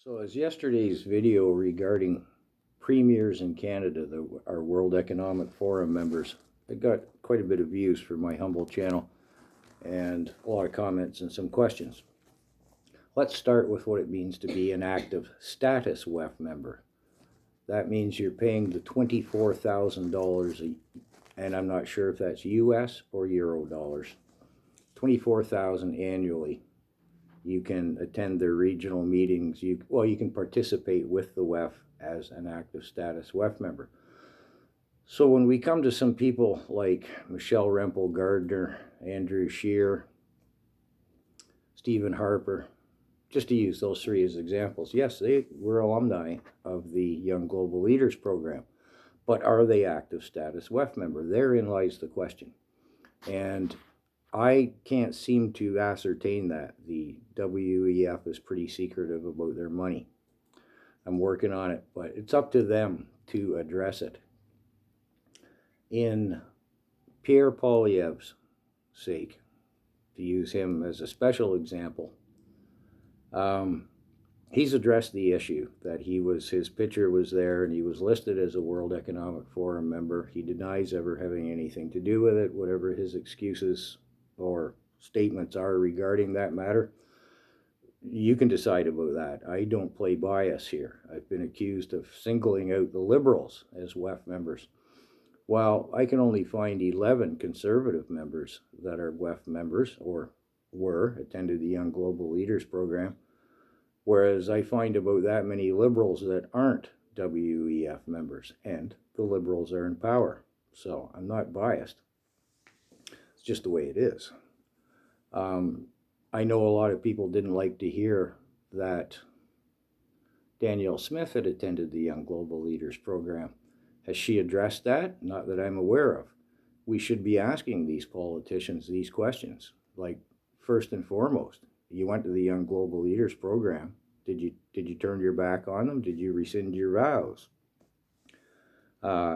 So as yesterday's video regarding premiers in Canada, our World Economic Forum members, it got quite a bit of views for my humble channel and a lot of comments and some questions. Let's start with what it means to be an active status WEF member. That means you're paying the $24,000, and I'm not sure if that's US or Euro dollars, $24,000 annually. You can attend their regional meetings. You can participate with the WEF as an active status WEF member. So when we come to some people like Michelle Rempel Gardner, Andrew Scheer, Stephen Harper, just to use those three as examples, yes, they were alumni of the Young Global Leaders program, but are they active status WEF member? Therein lies the question. And I can't seem to ascertain that. The WEF is pretty secretive about their money. I'm working on it, but it's up to them to address it. In Pierre Polyev's sake, to use him as a special example, he's addressed the issue that his picture was there and he was listed as a World Economic Forum member. He denies ever having anything to do with it, whatever his excuses or statements are regarding that matter. You can decide about that. I don't play bias here. I've been accused of singling out the Liberals as WEF members. Well, I can only find 11 Conservative members that are WEF members or attended the Young Global Leaders program, whereas I find about that many Liberals that aren't WEF members, and the Liberals are in power. So I'm not biased. It's just the way it is. I know a lot of people didn't like to hear that Danielle Smith had attended the Young Global Leaders program. Has she addressed that? Not that I'm aware of. We should be asking these politicians these questions. Like, first and foremost, you went to the Young Global Leaders program. Did you turn your back on them? Did you rescind your vows?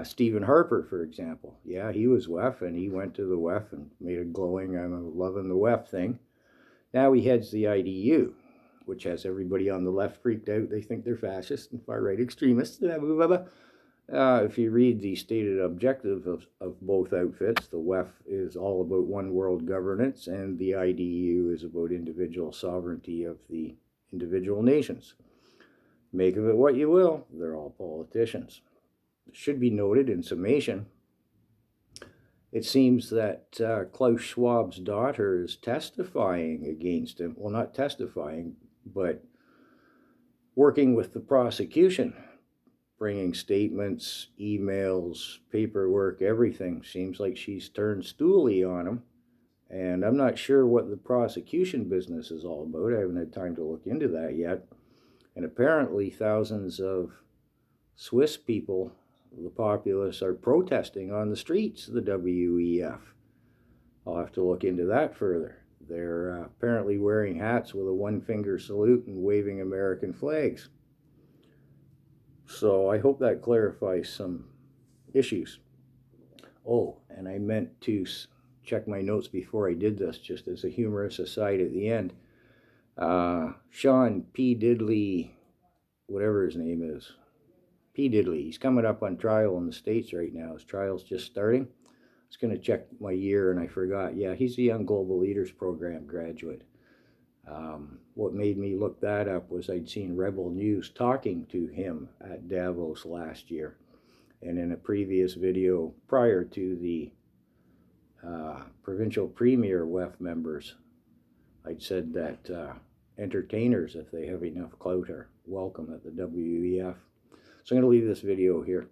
Stephen Harper, for example. Yeah, he was WEF, and he went to the WEF and made a glowing, I'm loving the WEF thing. Now he heads the IDU, which has everybody on the left freaked out. They think they're fascist and far-right extremists. If you read the stated objective of both outfits, the WEF is all about one world governance, and the IDU is about individual sovereignty of the individual nations. Make of it what you will, they're all politicians. It should be noted in summation, it seems that Klaus Schwab's daughter is testifying against him. Well, not testifying, but working with the prosecution, bringing statements, emails, paperwork, everything. Seems like she's turned stooly on him. And I'm not sure what the prosecution business is all about. I haven't had time to look into that yet. And apparently thousands of Swiss people, the populace, are protesting on the streets of the WEF. I'll have to look into that further. They're apparently wearing hats with a one-finger salute and waving American flags. So I hope that clarifies some issues. Oh, and I meant to check my notes before I did this, just as a humorous aside at the end. Sean P. Diddley, whatever his name is, P. Diddley, he's coming up on trial in the States right now. His trial's just starting. I was going to check my year and I forgot. Yeah, he's a Young Global Leaders program graduate. What made me look that up was I'd seen Rebel News talking to him at Davos last year. And in a previous video prior to the provincial premier WEF members, I'd said that entertainers, if they have enough clout, are welcome at the WEF. So I'm going to leave this video here.